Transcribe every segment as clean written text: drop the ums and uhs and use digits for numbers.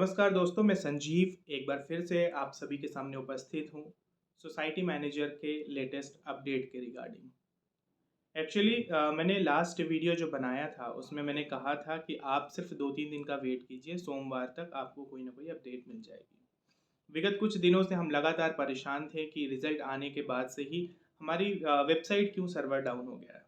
नमस्कार दोस्तों, मैं संजीव एक बार फिर से आप सभी के सामने उपस्थित हूँ सोसाइटी मैनेजर के लेटेस्ट अपडेट के रिगार्डिंग। एक्चुअली मैंने लास्ट वीडियो जो बनाया था उसमें मैंने कहा था कि आप सिर्फ 2-3 दिन का वेट कीजिए, सोमवार तक आपको कोई ना कोई अपडेट मिल जाएगी। विगत कुछ दिनों से हम लगातार परेशान थे कि रिज़ल्ट आने के बाद से ही हमारी वेबसाइट क्यों सर्वर डाउन हो गया है।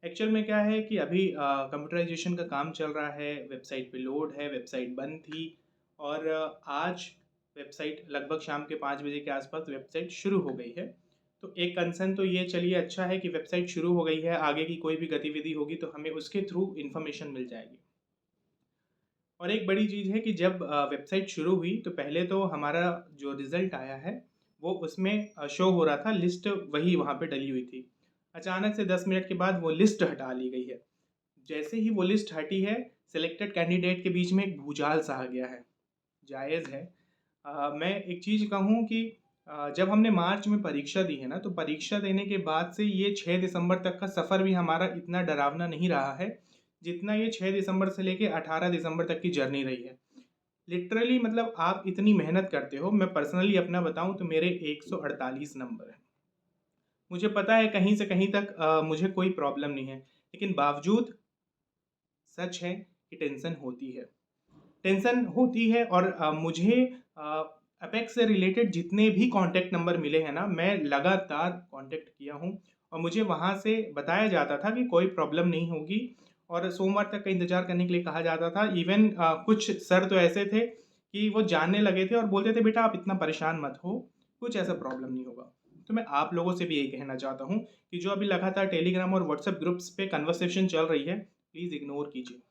एक्चुअल में क्या है कि अभी कंप्यूटराइजेशन का काम चल रहा है, वेबसाइट पे लोड है, वेबसाइट बंद थी और आज वेबसाइट लगभग शाम के 5 बजे के आसपास वेबसाइट शुरू हो गई है। तो एक कंसर्न तो ये चलिए अच्छा है कि वेबसाइट शुरू हो गई है, आगे की कोई भी गतिविधि होगी तो हमें उसके थ्रू इन्फॉर्मेशन मिल जाएगी। और एक बड़ी चीज़ है कि जब वेबसाइट शुरू हुई तो पहले तो हमारा जो रिज़ल्ट आया है वो उसमें शो हो रहा था, लिस्ट वही वहाँ पे डली हुई थी। अचानक से 10 मिनट के बाद वो लिस्ट हटा ली गई है। जैसे ही वो लिस्ट हटी है, सिलेक्टेड कैंडिडेट के बीच में एक भूचाल सा आ गया है। जायज़ है। मैं एक चीज़ कहूँ कि जब हमने मार्च में परीक्षा दी है ना, तो परीक्षा देने के बाद से ये 6 दिसंबर तक का सफ़र भी हमारा इतना डरावना नहीं रहा है, जितना ये 6 दिसंबर से लेके 18 दिसंबर तक की जर्नी रही है। लिटरली मतलब आप इतनी मेहनत करते हो, मैं पर्सनली अपना बताऊँ तो मेरे 148 नंबर हैं। मुझे पता है कहीं से कहीं तक मुझे कोई प्रॉब्लम नहीं है, लेकिन बावजूद सच है कि टेंशन होती है। टेंशन होती है और मुझे अपेक्स से रिलेटेड जितने भी कॉन्टैक्ट नंबर मिले हैं ना, मैं लगातार कॉन्टैक्ट किया हूँ और मुझे वहाँ से बताया जाता था कि कोई प्रॉब्लम नहीं होगी और सोमवार तक का इंतज़ार करने के लिए कहा जाता था। इवन कुछ सर तो ऐसे थे कि वो जानने लगे थे और बोलते थे, "बेटा आप इतना परेशान मत हो, कुछ ऐसा प्रॉब्लम नहीं होगा।" तो मैं आप लोगों से भी यही कहना चाहता हूँ कि जो अभी लगातार टेलीग्राम और व्हाट्सएप ग्रुप्स पे कन्वर्सेशन चल रही है, प्लीज़ इग्नोर कीजिए।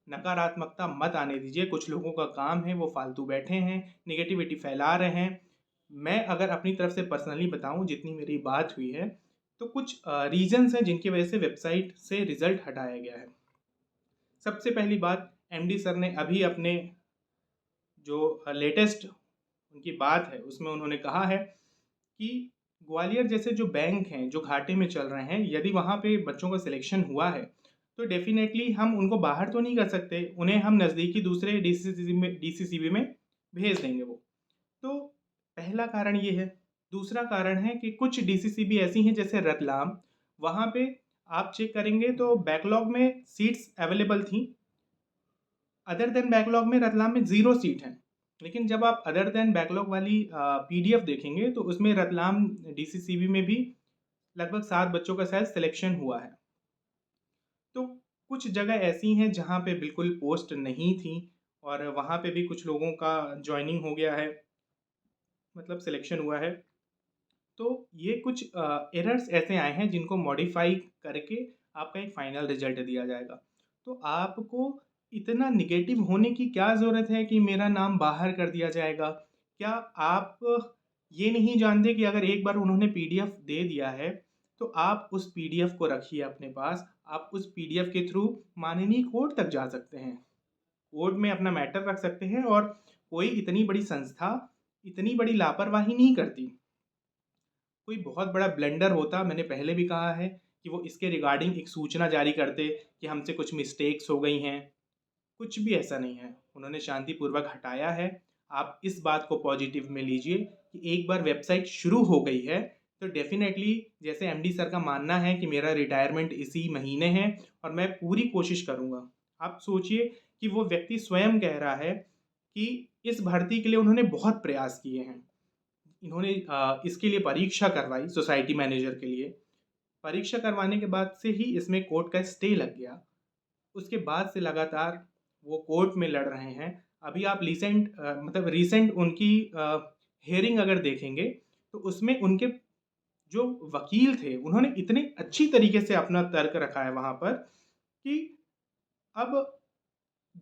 नकारात्मकता मत आने दीजिए। कुछ लोगों का काम है वो फालतू बैठे हैं, नेगेटिविटी फैला रहे हैं। मैं अगर अपनी तरफ से पर्सनली बताऊँ जितनी मेरी बात हुई है, तो कुछ रीज़न्स हैं जिनकी वजह से वेबसाइट से रिज़ल्ट हटाया गया है। सबसे पहली बात, एमडी सर ने अभी अपने जो लेटेस्ट उनकी बात है उसमें उन्होंने कहा है कि ग्वालियर जैसे जो बैंक हैं जो घाटे में चल रहे हैं, यदि वहाँ पे बच्चों का सिलेक्शन हुआ है तो डेफिनेटली हम उनको बाहर तो नहीं कर सकते, उन्हें हम नज़दीकी दूसरे डीसीसीबी में भेज देंगे वो। तो पहला कारण ये है। दूसरा कारण है कि कुछ डीसीसीबी ऐसी हैं जैसे रतलाम, वहाँ पे आप चेक करेंगे तो बैकलॉग में सीट्स अवेलेबल थी। अदर देन बैकलॉग में रतलाम में 0 सीट हैं। लेकिन जब आप अदर देन बैकलॉग वाली पीडीएफ देखेंगे तो उसमें रतलाम डीसीसीबी में भी लगभग 7 बच्चों का शायद सिलेक्शन हुआ है। तो कुछ जगह ऐसी हैं जहाँ पे बिल्कुल पोस्ट नहीं थी और वहाँ पे भी कुछ लोगों का जॉइनिंग हो गया है, मतलब सिलेक्शन हुआ है। तो ये कुछ एरर्स ऐसे आए हैं जिनको मॉडिफाई करके आपका एक फाइनल रिजल्ट दिया जाएगा। तो आपको इतना निगेटिव होने की क्या ज़रूरत है कि मेरा नाम बाहर कर दिया जाएगा? क्या आप ये नहीं जानते कि अगर एक बार उन्होंने पीडीएफ दे दिया है, तो आप उस पीडीएफ को रखिए अपने पास। आप उस पीडीएफ के थ्रू माननीय कोर्ट तक जा सकते हैं। कोर्ट में अपना मैटर रख सकते हैं और कोई इतनी बड़ी संस्था इतनी बड़ी लापरवाही नहीं करती। कोई बहुत बड़ा ब्लंडर होता, मैंने पहले भी कहा है कि वो इसके रिगार्डिंग एक सूचना जारी करते कि हमसे कुछ मिस्टेक्स हो गई हैं। कुछ भी ऐसा नहीं है, उन्होंने शांतिपूर्वक हटाया है। आप इस बात को पॉजिटिव में लीजिए कि एक बार वेबसाइट शुरू हो गई है तो डेफिनेटली, जैसे एमडी सर का मानना है कि मेरा रिटायरमेंट इसी महीने है और मैं पूरी कोशिश करूँगा। आप सोचिए कि वो व्यक्ति स्वयं कह रहा है कि इस भर्ती के लिए उन्होंने बहुत प्रयास किए हैं। इन्होंने इसके लिए परीक्षा करवाई सोसाइटी मैनेजर के लिए। परीक्षा करवाने के बाद से ही इसमें कोर्ट का स्टे लग गया। उसके बाद से लगातार वो कोर्ट में लड़ रहे हैं। अभी आप मतलब रीसेंट उनकी हियरिंग अगर देखेंगे तो उसमें उनके जो वकील थे उन्होंने इतने अच्छी तरीके से अपना तर्क रखा है वहाँ पर कि अब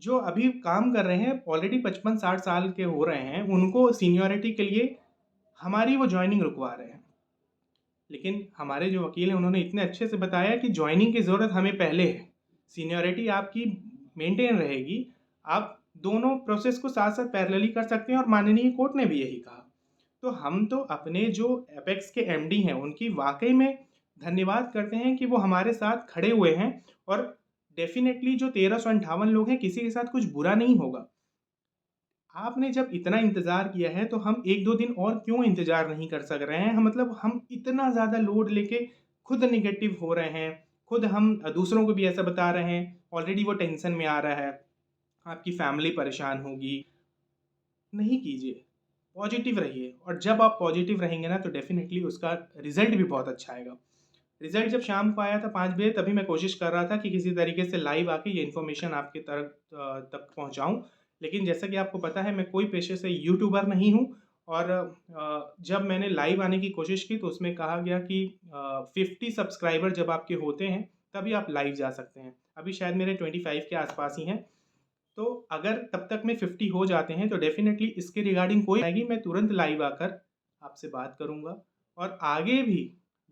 जो अभी काम कर रहे हैं ऑलरेडी 55-60 साल के हो रहे हैं, उनको सीनियॉरिटी के लिए हमारी वो जॉइनिंग रुकवा रहे हैं। लेकिन हमारे जो वकील हैं उन्होंने इतने अच्छे से बताया कि जॉइनिंग की ज़रूरत हमें पहले है, सीनियरिटी आपकी मेंटेन रहेगी, आप दोनों प्रोसेस को साथ-साथ पैरेलली कर सकते हैं और माननीय कोर्ट ने भी यही कहा। तो हम तो अपने जो एपेक्स के एमडी हैं उनकी वाक़ई में धन्यवाद करते हैं कि वो हमारे साथ खड़े हुए हैं और डेफ़िनेटली जो 1358 लोग हैं किसी के साथ कुछ बुरा नहीं होगा। आपने जब इतना इंतज़ार किया है तो हम 1-2 दिन और क्यों इंतज़ार नहीं कर सक रहे हैं? मतलब हम इतना ज़्यादा लोड लेके खुद नेगेटिव हो रहे हैं, खुद हम दूसरों को भी ऐसा बता रहे हैं, ऑलरेडी वो टेंशन में आ रहा है, आपकी फैमिली परेशान होगी। नहीं कीजिए, पॉजिटिव रहिए और जब आप पॉजिटिव रहेंगे ना तो डेफ़िनेटली उसका रिज़ल्ट भी बहुत अच्छा आएगा। रिज़ल्ट जब शाम को आया था 5 बजे तभी मैं कोशिश कर रहा था कि किसी तरीके से लाइव आके ये इन्फॉर्मेशन आपके तक पहुँचाऊँ। लेकिन जैसा कि आपको पता है मैं कोई पेशे से यूट्यूबर नहीं हूँ और जब मैंने लाइव आने की कोशिश की तो उसमें कहा गया कि 50 सब्सक्राइबर जब आपके होते हैं तभी आप लाइव जा सकते हैं। अभी शायद मेरे 25 के आस-पास ही हैं। तो अगर तब तक में 50 हो जाते हैं तो डेफ़िनेटली इसके रिगार्डिंग कोई आएगी, मैं तुरंत लाइव आकर आपसे बात करूँगा और आगे भी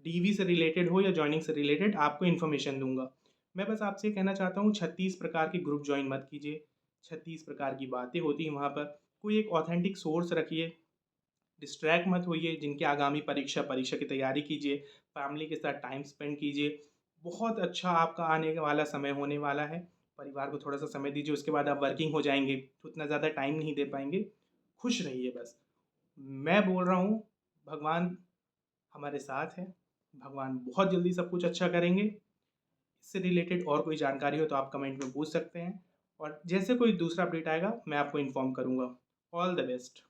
डीवी से रिलेटेड हो या जॉइनिंग से रिलेटेड आपको इन्फॉर्मेशन दूँगा। मैं बस आपसे ये कहना चाहता हूँ 36 प्रकार के ग्रुप जॉइन मत कीजिए, 36 प्रकार की बातें होती हैं वहाँ पर। कोई एक ऑथेंटिक सोर्स रखिए, डिस्ट्रैक्ट मत होइए, जिनकी आगामी परीक्षा की तैयारी कीजिए, फैमिली के साथ टाइम स्पेंड कीजिए। बहुत अच्छा आपका आने वाला समय होने वाला है। परिवार को थोड़ा-सा समय दीजिए, उसके बाद आप वर्किंग हो जाएँगे, तो उतना ज़्यादा टाइम नहीं दे पाएँगे। खुश रहिए बस। मैं बोल रहा हूँ, भगवान हमारे साथ है, भगवान बहुत जल्दी सब कुछ अच्छा करेंगे। इससे रिलेटेड और कोई जानकारी हो तो आप कमेंट में पूछ सकते हैं और जैसे कोई दूसरा अपडेट आएगा, मैं आपको इन्फॉर्म करूँगा। All the best.